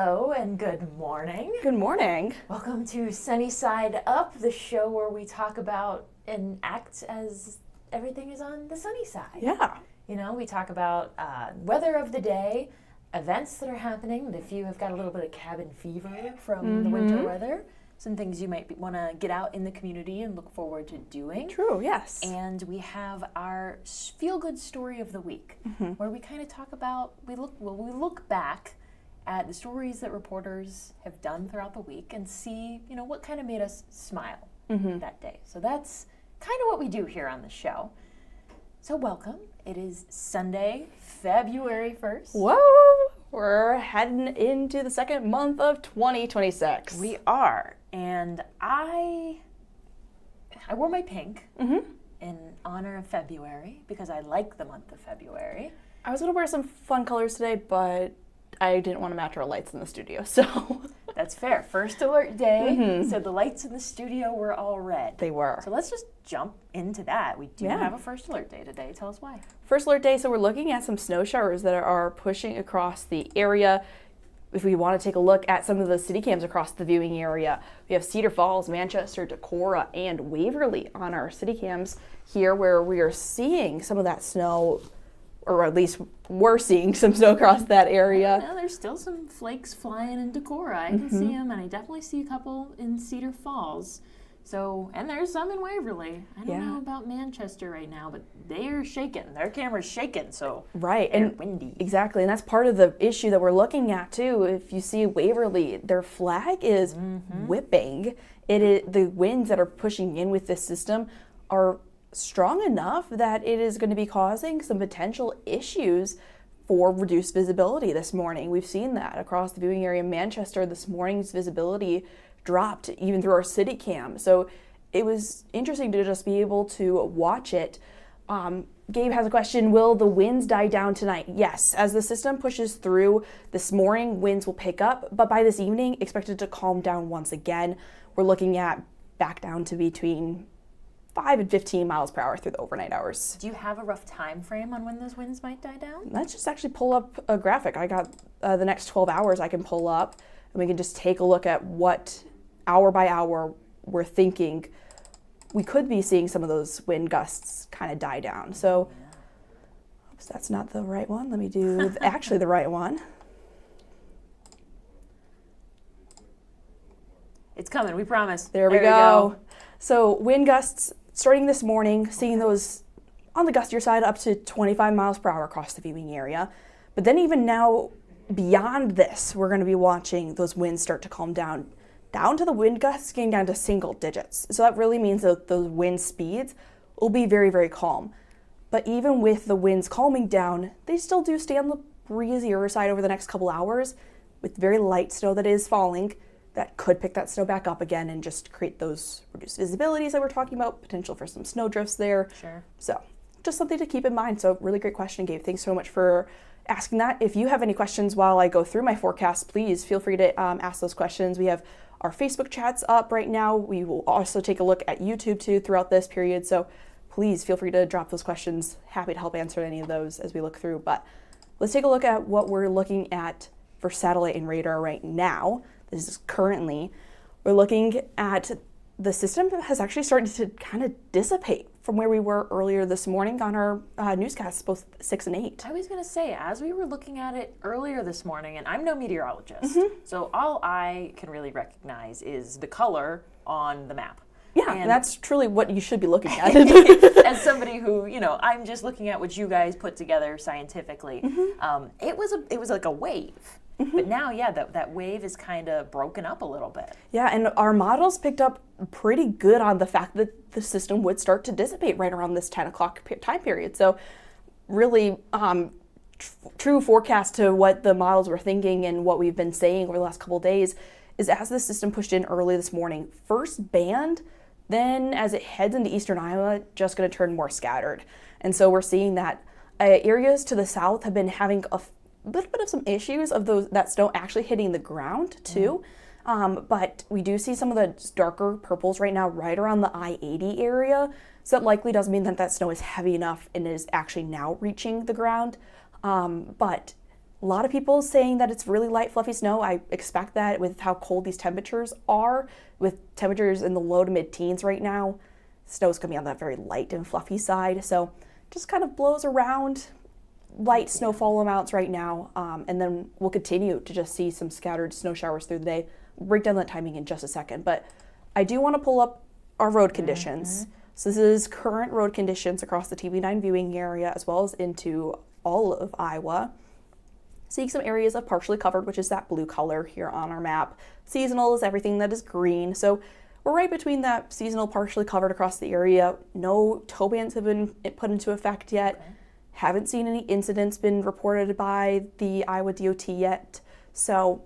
Hello and good morning. Good morning. Welcome to Sunny Side Up, the show where we talk about and act as everything is on the sunny side. Yeah. You know, we talk about weather of the day, events that are happening. If you have got a little bit of cabin fever from the winter weather, some things you might want to get out in the community and look forward to doing. True, yes. And we have our feel-good story of the week, where we kind of talk about, we look back at the stories that reporters have done throughout the week and see, you know, what kind of made us smile that day. So that's kind of what we do here on the show. So welcome. It is Sunday, February 1st. Whoa! We're heading into the second month of 2026. We are. And I wore my pink in honor of February because I like the month of February. I was going to wear some fun colors today, but I didn't want to match our lights in the studio, so. That's fair. First alert day, so the lights in the studio were all red. They were. So let's just jump into that. We do have a first alert day today. Tell us why. First alert day, so we're looking at some snow showers that are pushing across the area. If we want to take a look at some of the city cams across the viewing area, we have Cedar Falls, Manchester, Decorah, and Waverly on our city cams here, where we are seeing some of that snow, or at least we're seeing some snow across that area. Yeah, there's still some flakes flying in Decorah. I can see them, and I definitely see a couple in Cedar Falls. So, and there's some in Waverly. I don't know about Manchester right now, but they're shaking. Their camera's shaking, so right, they're and windy. Exactly, and that's part of the issue that we're looking at too. If you see Waverly, their flag is whipping. It is, the winds that are pushing in with this system are strong enough that it is going to be causing some potential issues for reduced visibility this morning. We've seen that across the viewing area in Manchester. This morning's visibility dropped even through our city cam. So it was interesting to just be able to watch it. Gabe has a question, will the winds die down tonight? Yes, as the system pushes through this morning, winds will pick up, but by this evening, expected to calm down once again. We're looking at back down to between 5 and 15 miles per hour through the overnight hours. Do you have a rough time frame on when those winds might die down? Let's just actually pull up a graphic. I got the next 12 hours I can pull up, and we can just take a look at what hour by hour we're thinking we could be seeing some of those wind gusts kind of die down. So, oops, that's not the right one. Let me do actually the right one. It's coming, we promise. There we go. So wind gusts starting this morning, seeing those on the gustier side up to 25 miles per hour across the viewing area. But then even now beyond this, we're going to be watching those winds start to calm down to the wind gusts getting down to single digits. So that really means that those wind speeds will be very, very calm. But even with the winds calming down, they still do stay on the breezier side over the next couple hours with very light snow that is falling. That could pick that snow back up again and just create those reduced visibilities that we're talking about, potential for some snow drifts there. Sure. So just something to keep in mind. So really great question, Gabe. Thanks so much for asking that. If you have any questions while I go through my forecast, please feel free to ask those questions. We have our Facebook chats up right now. We will also take a look at YouTube too throughout this period. So please feel free to drop those questions. Happy to help answer any of those as we look through. But let's take a look at what we're looking at for satellite and radar right now. This is currently, we're looking at the system has actually started to kind of dissipate from where we were earlier this morning on our newscasts, both 6 and 8. I was going to say, as we were looking at it earlier this morning, and I'm no meteorologist, so all I can really recognize is the color on the map. Yeah, and that's truly what you should be looking at. As somebody who, you know, I'm just looking at what you guys put together scientifically. It was like a wave. But now, yeah, that wave is kind of broken up a little bit. Yeah, and our models picked up pretty good on the fact that the system would start to dissipate right around this 10 o'clock time period. So really true forecast to what the models were thinking and what we've been saying over the last couple of days is as the system pushed in early this morning, first band, then as it heads into eastern Iowa, just going to turn more scattered. And so we're seeing that areas to the south have been having a little bit of some issues of that snow actually hitting the ground too. But we do see some of the darker purples right now right around the I-80 area. So that likely does mean that snow is heavy enough and is actually now reaching the ground. But A lot of people saying that it's really light, fluffy snow. I expect that with how cold these temperatures are, with temperatures in the low to mid-teens right now. Snow's going to be on that very light and fluffy side. So just kind of blows around, light snowfall amounts right now. And then we'll continue to just see some scattered snow showers through the day. We'll break down that timing in just a second. But I do want to pull up our road conditions. So this is current road conditions across the TV9 viewing area as well as into all of Iowa. Seeing some areas of partially covered, which is that blue color here on our map. Seasonal is everything that is green. So we're right between that seasonal partially covered across the area. No tow bans have been put into effect yet. Okay. Haven't seen any incidents been reported by the Iowa DOT yet. So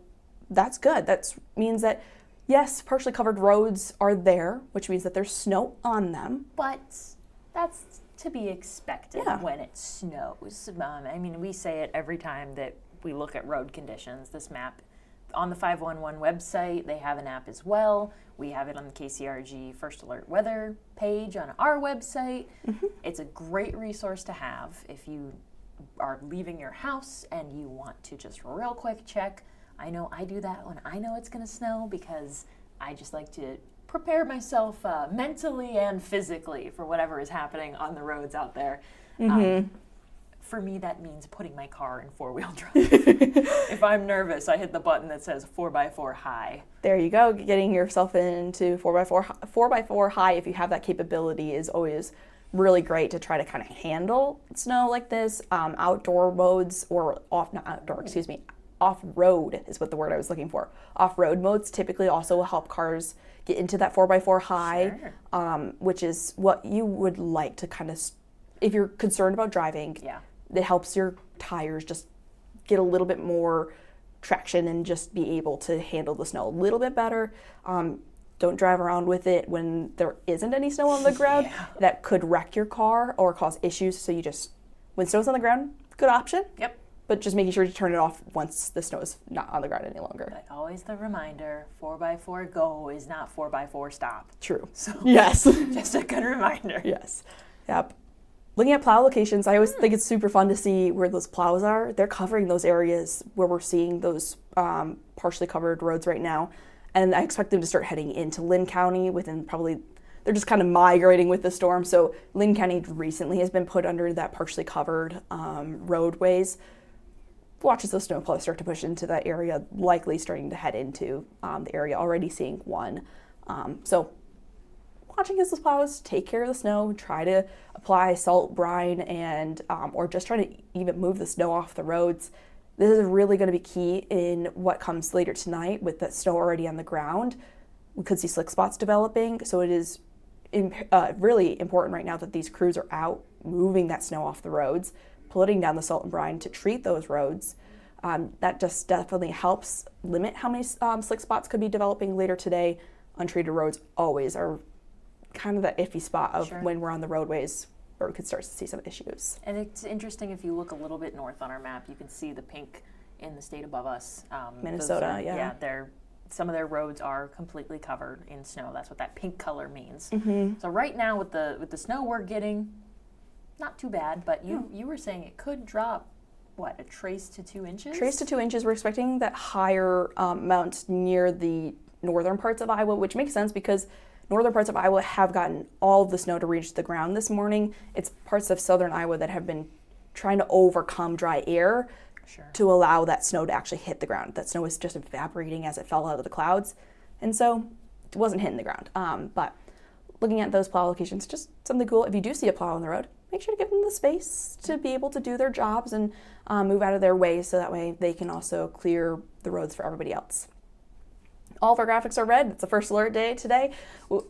that's good. That means that, yes, partially covered roads are there, which means that there's snow on them. But that's to be expected when it snows. I mean, we say it every time that we look at road conditions. This map on the 511 website, they have an app as well. We have it on the KCRG First Alert Weather page on our website. It's a great resource to have if you are leaving your house and you want to just real quick check. I know I do that when I know it's going to snow because I just like to prepare myself mentally and physically for whatever is happening on the roads out there. For me, that means putting my car in four-wheel drive. If I'm nervous, I hit the button that says 4x4 high. There you go. Getting yourself into 4x4 high, if you have that capability, is always really great to try to kind of handle snow like this. Outdoor modes or off-road is what the word I was looking for. Off-road modes typically also will help cars get into that 4x4 high, which is what you would like to kind of, if you're concerned about driving, it helps your tires just get a little bit more traction and just be able to handle the snow a little bit better. Don't drive around with it when there isn't any snow on the ground. That could wreck your car or cause issues. So you just, when snow's on the ground, good option. But just making sure to turn it off once the snow is not on the ground any longer. But always the reminder, 4x4 go is not 4x4 stop. True. So yes. Just a good reminder. Yes. Yep. Looking at plow locations, I always think it's super fun to see where those plows are. They're covering those areas where we're seeing those partially covered roads right now. And I expect them to start heading into Linn County within probably, they're just kind of migrating with the storm. So Linn County recently has been put under that partially covered roadways. Watch as those snowplows start to push into that area, likely starting to head into the area, already seeing one. So watching as those plows take care of the snow, try to apply salt, brine, and or just try to even move the snow off the roads. This is really going to be key in what comes later tonight with the snow already on the ground. We could see slick spots developing, so it is really important right now that these crews are out moving that snow off the roads, putting down the salt and brine to treat those roads. That just definitely helps limit how many slick spots could be developing later today. Untreated roads always are kind of that iffy spot of when we're on the roadways where we could start to see some issues. And it's interesting, if you look a little bit north on our map, you can see the pink in the state above us. Minnesota, some of their roads are completely covered in snow. That's what that pink color means. So right now with the snow we're getting, not too bad, but you were saying it could drop, what, a trace to 2 inches? Trace to 2 inches. We're expecting that higher amount near the northern parts of Iowa, which makes sense because northern parts of Iowa have gotten all of the snow to reach the ground this morning. It's parts of southern Iowa that have been trying to overcome dry air to allow that snow to actually hit the ground. That snow was just evaporating as it fell out of the clouds, and so it wasn't hitting the ground. But looking at those plow locations, just something cool. If you do see a plow on the road, make sure to give them the space to be able to do their jobs and move out of their way, so that way they can also clear the roads for everybody else. All of our graphics are red. It's the first alert day today.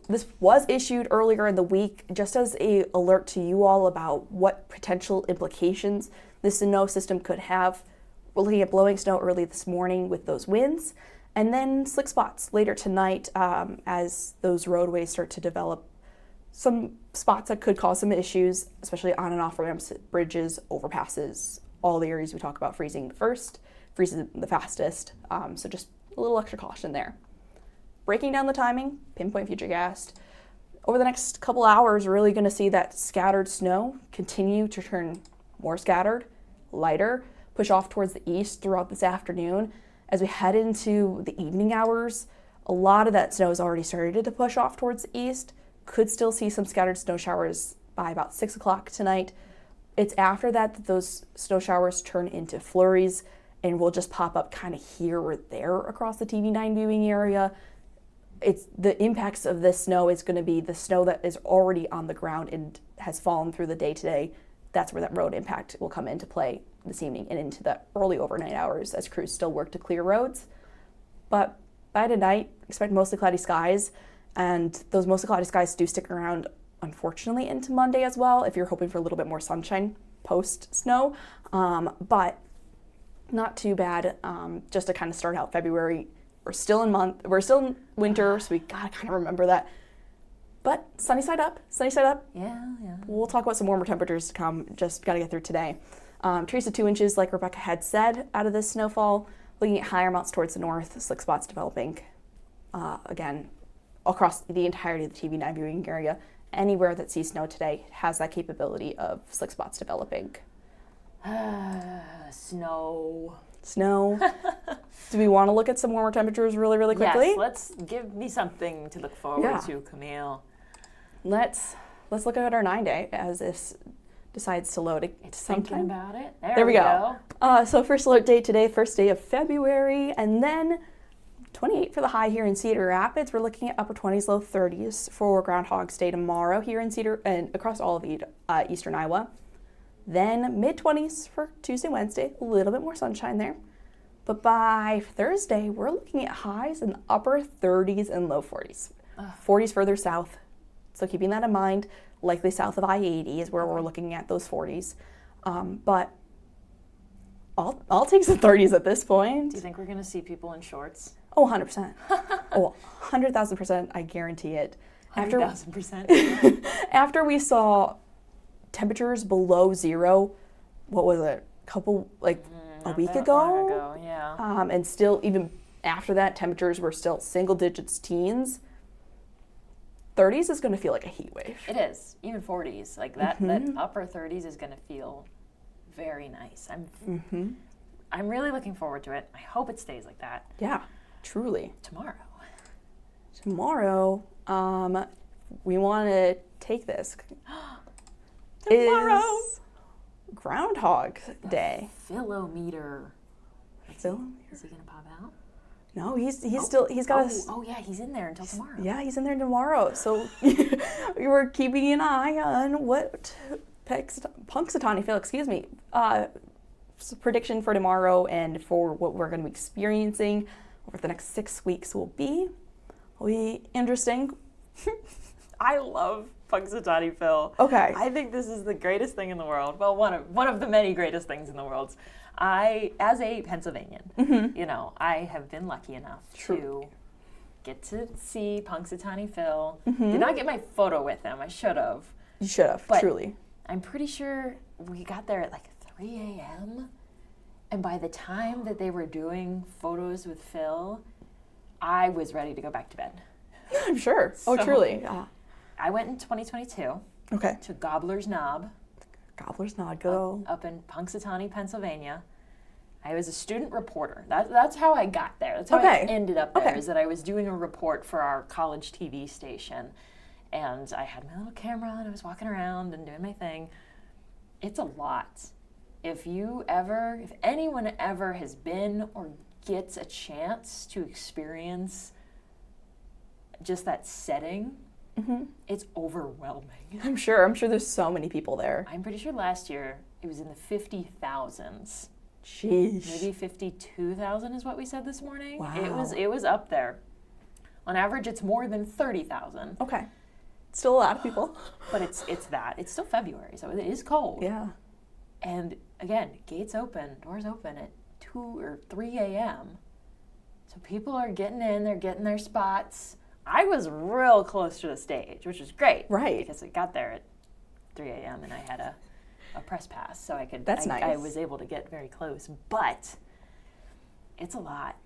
This was issued earlier in the week just as an alert to you all about what potential implications this snow system could have. We're looking at blowing snow early this morning with those winds, and then slick spots later tonight as those roadways start to develop. Some spots that could cause some issues, especially on and off ramps, bridges, overpasses, all the areas we talk about freezing the first, freezing the fastest. So just a little extra caution there. Breaking down the timing, pinpoint futurecast. Over the next couple hours, we're really going to see that scattered snow continue to turn more scattered, lighter, push off towards the east throughout this afternoon. As we head into the evening hours, a lot of that snow has already started to push off towards the east. Could still see some scattered snow showers by about 6 o'clock tonight. It's after that those snow showers turn into flurries and will just pop up kind of here or there across the TV9 viewing area. It's the impacts of this snow is going to be the snow that is already on the ground and has fallen through the day today. That's where that road impact will come into play this evening and into the early overnight hours as crews still work to clear roads. But by tonight, expect mostly cloudy skies, and those mostly cloudy skies do stick around, unfortunately, into Monday as well if you're hoping for a little bit more sunshine post-snow. But not too bad. Just to kind of start out February, we're still in winter, so we gotta kind of remember that. But sunny side up. Yeah. We'll talk about some warmer temperatures to come. Just gotta get through today. Trees to 2 inches, like Rebekah had said, out of this snowfall. Looking at higher amounts towards the north, slick spots developing. Again, across the entirety of the TV9 viewing area. Anywhere that sees snow today has that capability of slick spots developing. Snow. Do we want to look at some warmer temperatures really, really quickly? Yes, let's give me something to look forward to, Camille. Let's look at our 9-day as this decides to load It's sometime. thinking about it. There we go. So first alert day today, first day of February, and then 28 for the high here in Cedar Rapids. We're looking at upper 20s, low 30s for Groundhog's Day tomorrow here in Cedar and across all of eastern Iowa. Then mid-20s for Tuesday, Wednesday, a little bit more sunshine there. But by Thursday, we're looking at highs in the upper 30s and low 40s. 40s further south. So keeping that in mind, likely south of I-80 is where we're looking at those 40s. But I'll take some 30s at this point. Do you think we're going to see people in shorts? Oh, 100%. Oh, 100,000%, I guarantee it. 100,000%. After we saw temperatures below zero, what was it, a week ago? Long ago, yeah. And still, even after that, temperatures were still single digits, teens. 30s is going to feel like a heat wave. It is. Even 40s. Like that upper 30s is going to feel very nice. I'm really looking forward to it. I hope it stays like that. Yeah, truly. Tomorrow, we want to take this. Tomorrow is Groundhog Day. Philometer. Philometer? Is he gonna pop out? No, he's got us. Oh yeah, he's in there until tomorrow. Yeah, he's in there tomorrow. So we were keeping an eye on what Punxsutawney Phil, prediction for tomorrow and for what we're going to be experiencing over the next 6 weeks will be interesting. I love Punxsutawney Phil. Okay. I think this is the greatest thing in the world. Well, one of the many greatest things in the world. As a Pennsylvanian, I have been lucky enough to get to see Punxsutawney Phil. Did not get my photo with him. I should have. You should have, truly. I'm pretty sure we got there at like 3 a.m. And by the time that they were doing photos with Phil, I was ready to go back to bed. I'm sure. Truly. I went in 2022 to Gobbler's Knob. Gobbler's Knob, go. Up in Punxsutawney, Pennsylvania. I was a student reporter. That's how I got there. That's how I ended up there, is that I was doing a report for our college TV station. And I had my little camera and I was walking around and doing my thing. It's a lot. If anyone ever has been or gets a chance to experience just that setting, it's overwhelming. I'm sure there's so many people there. I'm pretty sure last year it was in the 50,000s. Jeez. Maybe 52,000 is what we said this morning. Wow. It was up there. On average, it's more than 30,000. Okay. Still a lot of people. But it's still February, so it is cold. Yeah. And again, doors open at 2 or 3 a.m. So people are getting in, they're getting their spots. I was real close to the stage, which was great. Right. Because I got there at 3 a.m. and I had a press pass, so I could. That's nice. I was able to get very close, but it's a lot.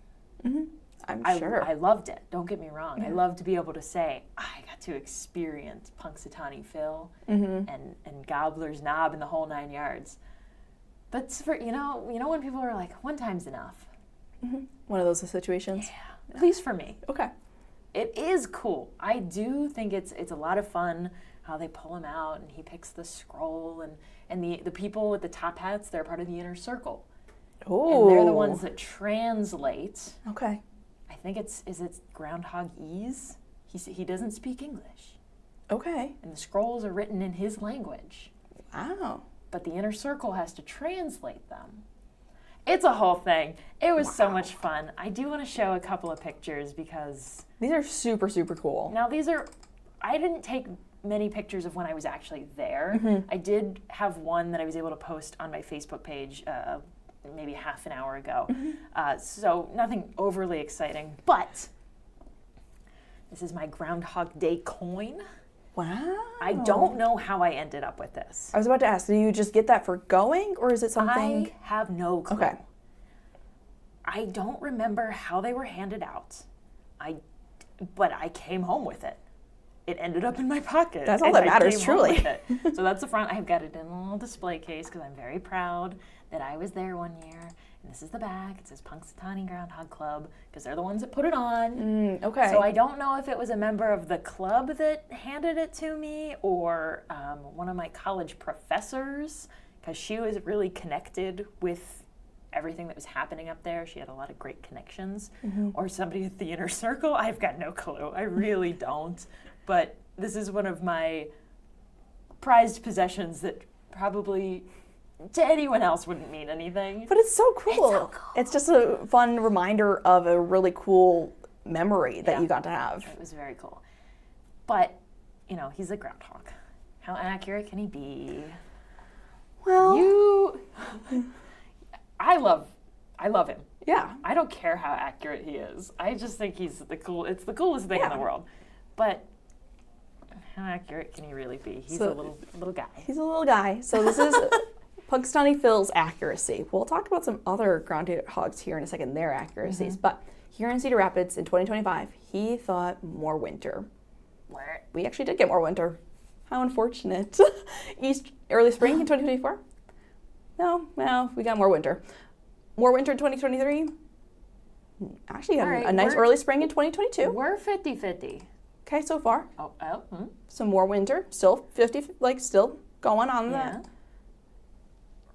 I'm sure. I loved it. Don't get me wrong. I love to be able to say I got to experience Punxsutawney Phil and Gobbler's Knob and the whole 9 yards. That's for, when people are like, one time's enough. One of those situations? Yeah, at least for me. Okay. It is cool. I do think it's a lot of fun how they pull him out and he picks the scroll and the people with the top hats, they're part of the inner circle. Oh. And they're the ones that translate. Okay. I think is it Groundhog-ese? He doesn't speak English. Okay. And the scrolls are written in his language. Wow. But the inner circle has to translate them. It's a whole thing. It was so much fun. I do want to show a couple of pictures because... These are super, super cool. Now I didn't take many pictures of when I was actually there. I did have one that I was able to post on my Facebook page maybe half an hour ago. So nothing overly exciting, but this is my Groundhog Day coin. Wow. I don't know how I ended up with this. I was about to ask, do you just get that for going, or is it something? I have no clue. Okay. I don't remember how they were handed out. But I came home with it. It ended up in my pocket. That's all that matters, truly. So that's the front. I've got it in a little display case because I'm very proud that I was there one year. And this is the back. It says Punxsutawney Groundhog Club because they're the ones that put it on. Okay. So I don't know if it was a member of the club that handed it to me or one of my college professors because she was really connected with everything that was happening up there. She had a lot of great connections. Or somebody at the inner circle. I've got no clue. I really don't. But this is one of my prized possessions that probably to anyone else wouldn't mean anything. But it's so cool. It's so cool. It's just a fun reminder of a really cool memory that you got to have. It was very cool. But, he's a groundhog. How accurate can he be? Well, I love him. Yeah. I don't care how accurate he is. I just think it's the coolest thing in the world. But how accurate can he really be? He's a little guy. He's a little guy. So this is Punxsutawney Phil's accuracy. We'll talk about some other groundhogs here in a second, their accuracies. But here in Cedar Rapids in 2025, he thought more winter. Where? We actually did get more winter. How unfortunate. Early spring in 2024? No, we got more winter. More winter in 2023? Actually, got a nice early spring in 2022. We're 50-50. Okay, so far. Oh. Some more winter, still 50, still going on the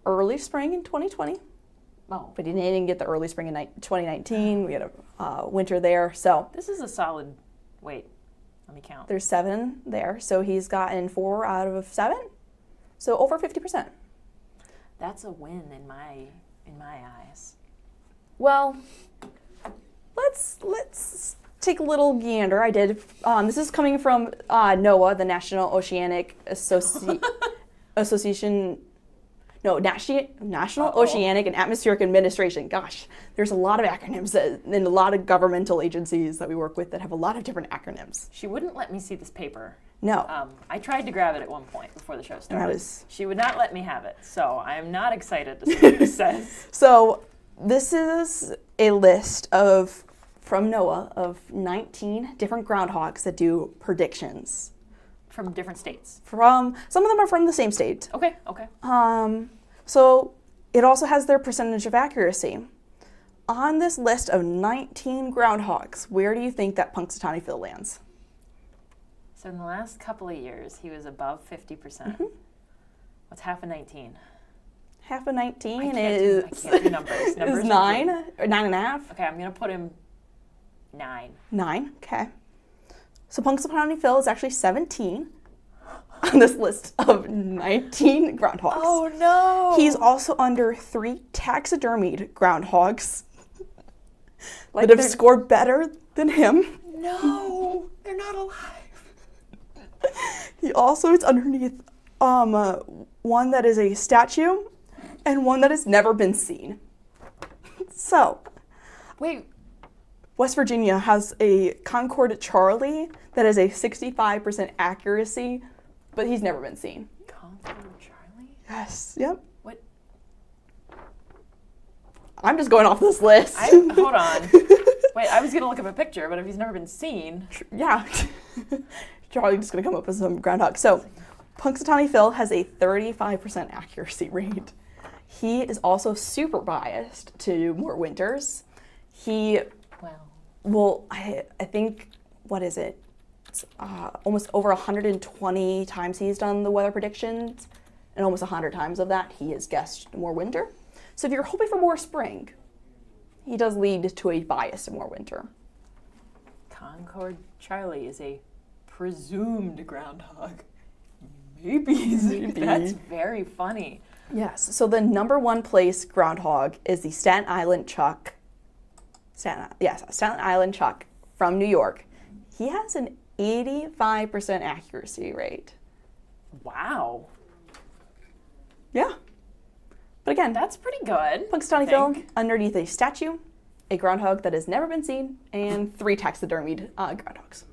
early spring in 2020. Oh. But he didn't get the early spring in 2019. We had a winter there, so. This is a solid, wait, let me count. There's 7 there, so he's gotten 4 out of 7, so over 50%. That's a win in my eyes. Well, let's take a little gander. I did. This is coming from NOAA, the National Oceanic Association. No, National Oceanic and Atmospheric Administration. Gosh, there's a lot of acronyms and a lot of governmental agencies that we work with that have a lot of different acronyms. She wouldn't let me see this paper. No. I tried to grab it at one point before the show started. And she would not let me have it, so I am not excited to see what this says. So this is a list from NOAA of 19 different groundhogs that do predictions. From different states? Some of them are from the same state. Okay. So it also has their percentage of accuracy. On this list of 19 groundhogs, where do you think that Punxsutawney Phil lands? So in the last couple of years, he was above 50%. What's half of 19? Half of 19 I can't do numbers. Is 9 or 9.5. Okay, I'm going to put him 9. 9, okay. So Punxsutawney Phil is actually 17 on this list of 19 groundhogs. Oh, no. He's also under 3 taxidermied groundhogs that have scored better than him. No, they're not alive. He also is underneath one that is a statue and one that has never been seen. So, wait. West Virginia has a Concord Charlie that is a 65% accuracy, but he's never been seen. Concord Charlie? Yes. Yep. What? I'm just going off this list. Hold on. Wait, I was going to look up a picture, but if he's never been seen. Yeah. Charlie just going to come up with some groundhog. So, Punxsutawney Phil has a 35% accuracy rate. He is also super biased to more winters. I think, what is it? It's, almost over 120 times he's done the weather predictions, and almost 100 times of that he has guessed more winter. So if you're hoping for more spring, he does lead to a bias to more winter. Concord Charlie is a presumed groundhog. Maybe. That's very funny. Yes. So the number one place groundhog is the Staten Island Chuck from New York. He has an 85% accuracy rate. Wow. Yeah. But again, that's pretty good. Punxsutawney Phil, underneath a statue, a groundhog that has never been seen, and 3 taxidermied groundhogs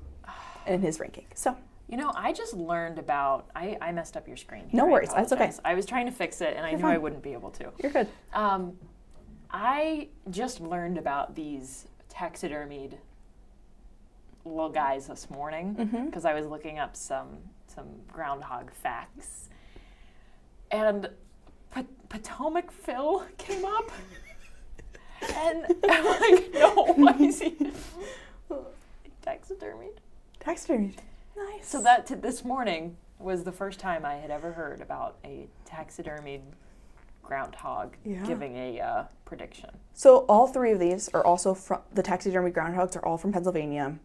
in his ranking. So, I just learned about, I messed up your screen here. No worries, that's okay. I was trying to fix it, and I knew I wouldn't be able to. You're good. I just learned about these taxidermied little guys this morning because I was looking up some groundhog facts, and Potomac Phil came up, and I'm like, no, why is he taxidermied? Taxidermied. Nice. So this morning was the first time I had ever heard about a taxidermied groundhog giving a prediction. So all 3 of these are also from the taxidermied groundhogs are all from Pennsylvania.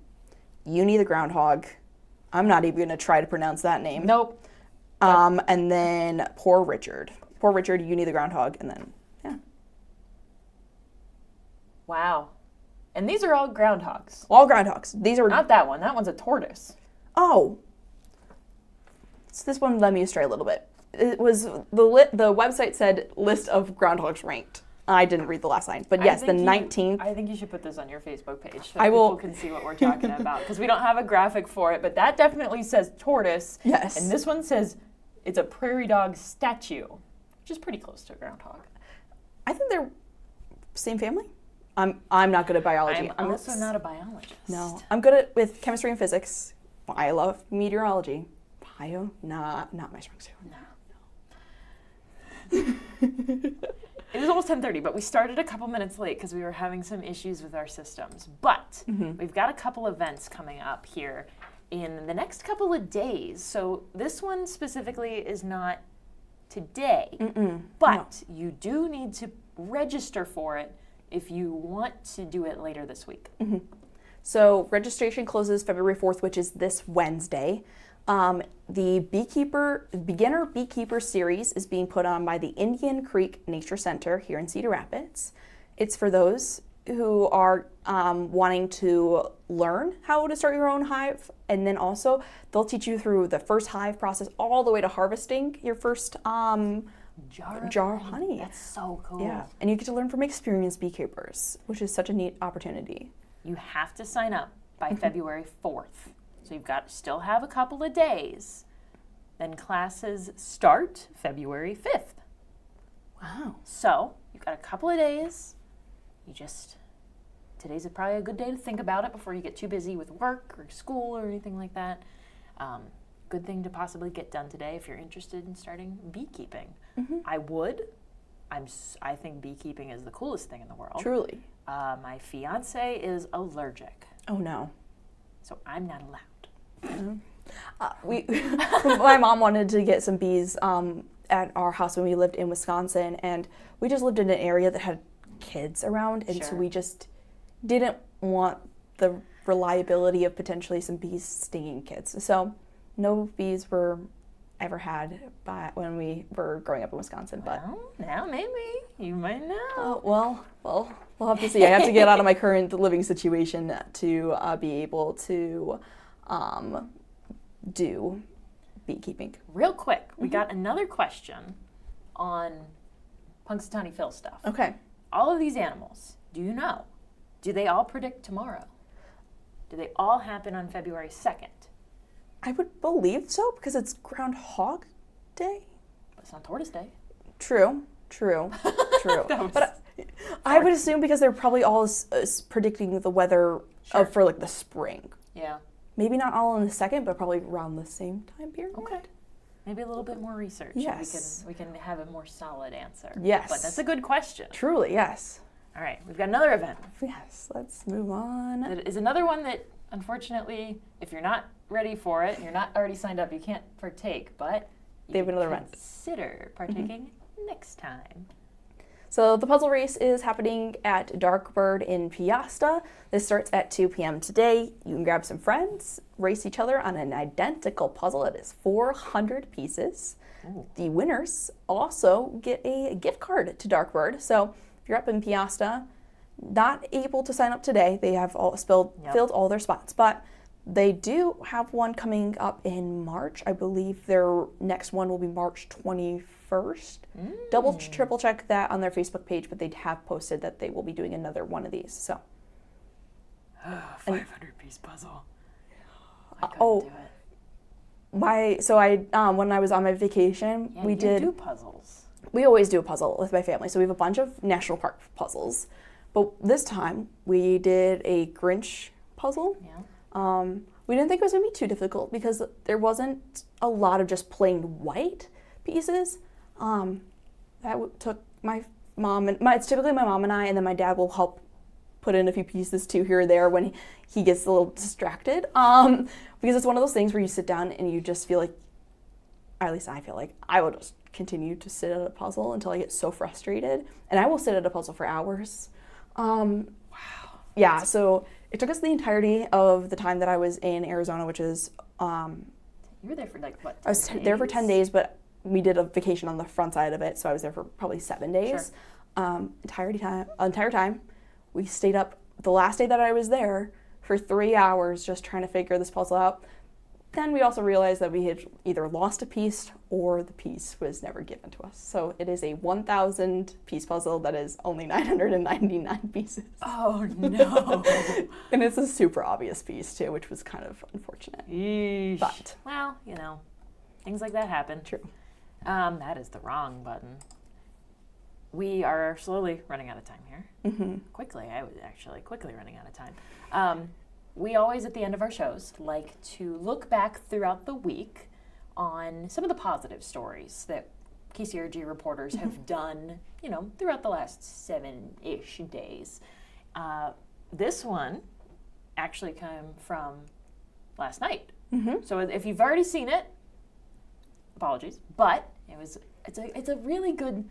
Uni the groundhog. I'm not even going to try to pronounce that name. Nope. And then Poor Richard, Uni the groundhog, and then Wow. And these are all groundhogs. All groundhogs. These are not that one. That one's a tortoise. Oh. So this one led me astray a little bit. It was the website said list of groundhogs ranked. I didn't read the last line, but yes, the 19th. I think you should put this on your Facebook page so people can see what we're talking about, because we don't have a graphic for it, but that definitely says tortoise. Yes. And this one says it's a prairie dog statue, which is pretty close to a groundhog. I think they're same family. I'm not good at biology. I'm also not a biologist. No, I'm good with chemistry and physics. I love meteorology. Bio, not my strong suit. No. It is almost 10:30, but we started a couple minutes late because we were having some issues with our systems. But we've got a couple events coming up here in the next couple of days. So this one specifically is not today, but you do need to register for it if you want to do it later this week. So registration closes February 4th, which is this Wednesday. The Beginner Beekeeper Series is being put on by the Indian Creek Nature Center here in Cedar Rapids. It's for those who are wanting to learn how to start your own hive, and then also they'll teach you through the first hive process all the way to harvesting your first jar of honey. That's so cool. Yeah, and you get to learn from experienced beekeepers, which is such a neat opportunity. You have to sign up by February 4th. So you've still have a couple of days. Then classes start February 5th. Wow. So you've got a couple of days. Today's probably a good day to think about it before you get too busy with work or school or anything like that. Good thing to possibly get done today if you're interested in starting beekeeping. I think beekeeping is the coolest thing in the world. Truly. My fiance is allergic. Oh no. So I'm not allowed. My mom wanted to get some bees at our house when we lived in Wisconsin, and we just lived in an area that had kids around, and so we just didn't want the reliability of potentially some bees stinging kids. So no bees were ever had when we were growing up in Wisconsin. But now maybe you might know. Well, we'll have to see. I have to get out of my current living situation to be able to do beekeeping. Real quick, we got another question on Punxsutawney Phil stuff. Okay. All of these animals, do you know? Do they all predict tomorrow? Do they all happen on February 2nd? I would believe so, because it's Groundhog Day. But it's not Tortoise Day. True. But I would assume because they're probably all predicting the weather for like the spring. Yeah. Maybe not all in the 2nd, but probably around the same time period. Okay. Maybe a little bit more research. Yes. We can have a more solid answer. Yes. But that's a good question. Truly, yes. All right, we've got another event. Yes, let's move on. It is another one that, unfortunately, if you're not ready for it, and you're not already signed up, you can't partake, but They have another can event. consider partaking next time. So the puzzle race is happening at Darkbird in Piasta. This starts at 2 p.m. today. You can grab some friends, race each other on an identical puzzle. It is 400 pieces. Ooh. The winners also get a gift card to Darkbird. So if you're up in Piasta, not able to sign up today, they have all filled all their spots, but they do have one coming up in March. I believe their next one will be March 21st. Triple check that on their Facebook page, but they have posted that they will be doing another one of these. So 500-piece puzzle. I couldn't do it. When I was on my vacation, Yeah, you do puzzles. We always do a puzzle with my family. So we have a bunch of national park puzzles. But this time we did a Grinch puzzle. Yeah. We didn't think it was going to be too difficult because there wasn't a lot of just plain white pieces. Took my mom and it's typically my mom and I, and then my dad will help put in a few pieces too here or there when he gets a little distracted. Because it's one of those things where you sit down and you just feel like, at least I feel like, I will just continue to sit at a puzzle until I get so frustrated, and I will sit at a puzzle for hours. Wow. Yeah, so it took us the entirety of the time that I was in Arizona, which is You were there for like what? 10 I was there for 10 days, but we did a vacation on the front side of it, so I was there for probably 7 days. Sure. Entire time, we stayed up the last day that I was there for 3 hours just trying to figure this puzzle out. Then we also realized that we had either lost a piece or the piece was never given to us. So it is a 1,000 piece puzzle that is only 999 pieces. Oh no. And it's a super obvious piece too, which was kind of unfortunate. Yeesh. But well, things like that happen. True. That is the wrong button. We are slowly running out of time here. Mm-hmm. Quickly running out of time. We always, at the end of our shows, like to look back throughout the week on some of the positive stories that KCRG reporters have done, throughout the last 7-ish days. This one actually came from last night. Mm-hmm. So if you've already seen it, apologies, but it's a really good,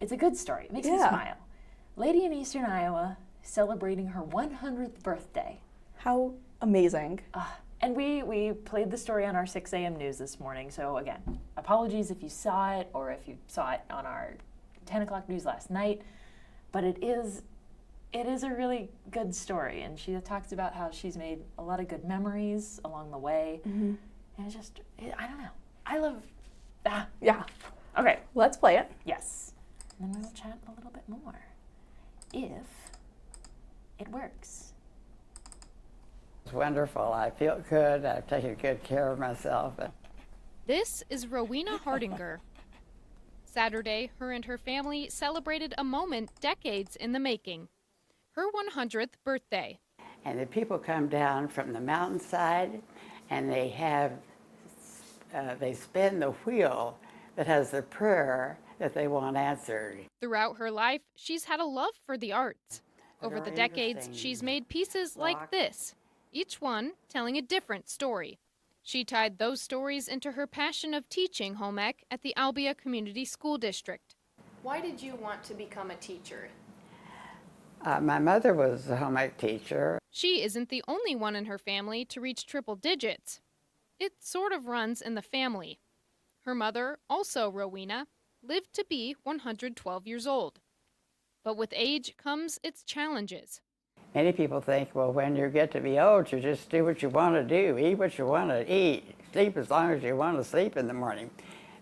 it's a good story. It makes me smile. Lady in Eastern Iowa celebrating her 100th birthday. How amazing. And we played the story on our 6 a.m. news this morning. So again, apologies if you saw it or if you saw it on our 10 o'clock news last night. But it is a really good story. And she talks about how she's made a lot of good memories along the way. Mm-hmm. And I don't know. I love that. Yeah. Okay. Let's play it. Yes. And then we will chat a little bit more. If it works. It's wonderful. I feel good. I've taken good care of myself. This is Rowena Hardinger. Saturday, her and her family celebrated a moment decades in the making, her 100th birthday. And the people come down from the mountainside, and they spin the wheel that has the prayer that they want answered. Throughout her life, she's had a love for the arts. Over the decades, she's made pieces like this, each one telling a different story. She tied those stories into her passion of teaching home ec at the Albia Community School District. Why did you want to become a teacher? My mother was a home ec teacher. She isn't the only one in her family to reach triple digits. It sort of runs in the family. Her mother, also Rowena, lived to be 112 years old. But with age comes its challenges. Many people think, well, when you get to be old, you just do what you want to do, eat what you want to eat, sleep as long as you want to sleep in the morning.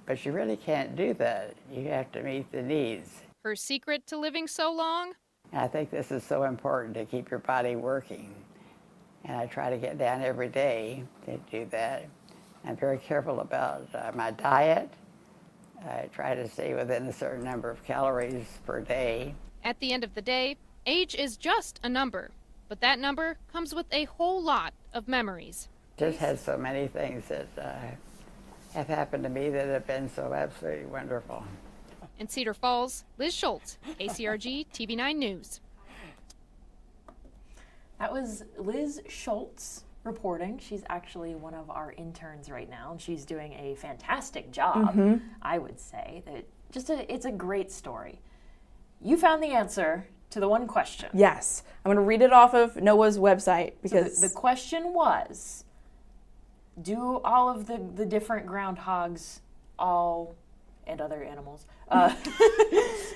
But you really can't do that. You have to meet the needs. Her secret to living so long? I think this is so important to keep your body working. And I try to get down every day to do that. I'm very careful about my diet. I try to stay within a certain number of calories per day. At the end of the day, age is just a number, but that number comes with a whole lot of memories. Just has so many things that have happened to me that have been so absolutely wonderful. In Cedar Falls, Liz Schultz, KCRG TV9 News. That was Liz Schultz reporting. She's actually one of our interns right now, and she's doing a fantastic job, I would say. It's a great story. You found the answer to the one question. Yes. I'm going to read it off of NOAA's website because So the question was, do all of the different groundhogs, and other animals,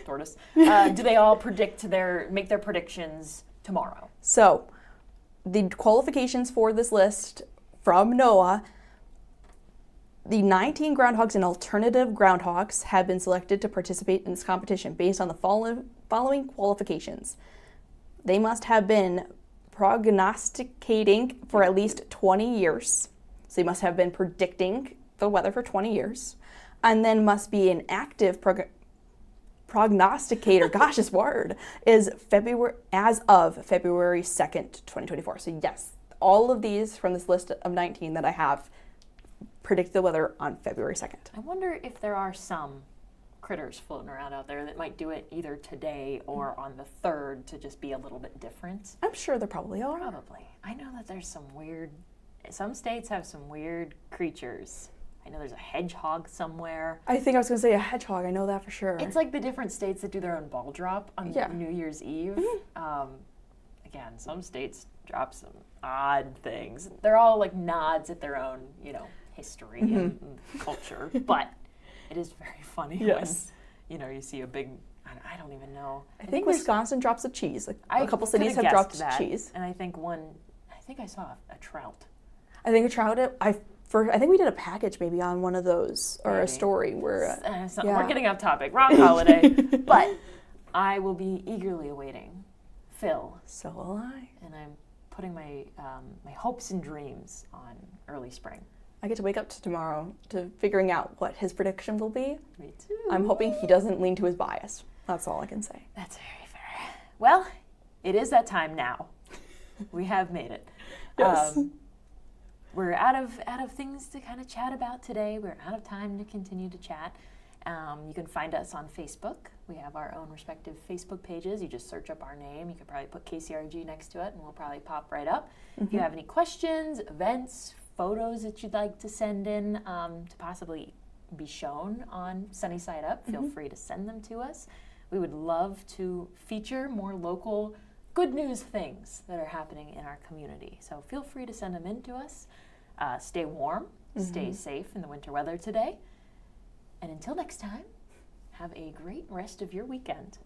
tortoise, do they all make their predictions tomorrow? So, the qualifications for this list from NOAA, the 19 groundhogs and alternative groundhogs have been selected to participate in this competition based on the following qualifications. They must have been prognosticating for at least 20 years. So they must have been predicting the weather for 20 years. And then must be an active prognosticator, gosh, this word, as of February 2nd, 2024. So yes, all of these from this list of 19 that I have predict the weather on February 2nd. I wonder if there are some critters floating around out there that might do it either today or on the 3rd to just be a little bit different. I'm sure there probably are. Probably. I know that there's some states have some weird creatures. I know there's a hedgehog somewhere. I think I was going to say a hedgehog. I know that for sure. It's like the different states that do their own ball drop on New Year's Eve. Again, some states drop some odd things. They're all like nods at their own, history and culture. But it is very funny when, you see a big, I don't even know. I think Wisconsin drops a cheese. Like a couple cities could've have dropped that, cheese. And I think I saw a trout. I think a trout, I think we did a package maybe on one of those, or a story where... We're getting off topic. Wrong holiday. But I will be eagerly awaiting Phil. So will I. And I'm putting my hopes and dreams on early spring. I get to wake up to tomorrow to figuring out what his prediction will be. Me too. I'm hoping he doesn't lean to his bias. That's all I can say. That's very fair. Well, it is that time now. We have made it. Yes. We're out of things to kind of chat about today. We're out of time to continue to chat. You can find us on Facebook. We have our own respective Facebook pages. You just search up our name. You could probably put KCRG next to it, and we'll probably pop right up. If you have any questions, events, photos that you'd like to send in to possibly be shown on Sunny Side Up, feel free to send them to us. We would love to feature more local good news things that are happening in our community. So feel free to send them in to us. Stay warm, stay safe in the winter weather today. And until next time, have a great rest of your weekend.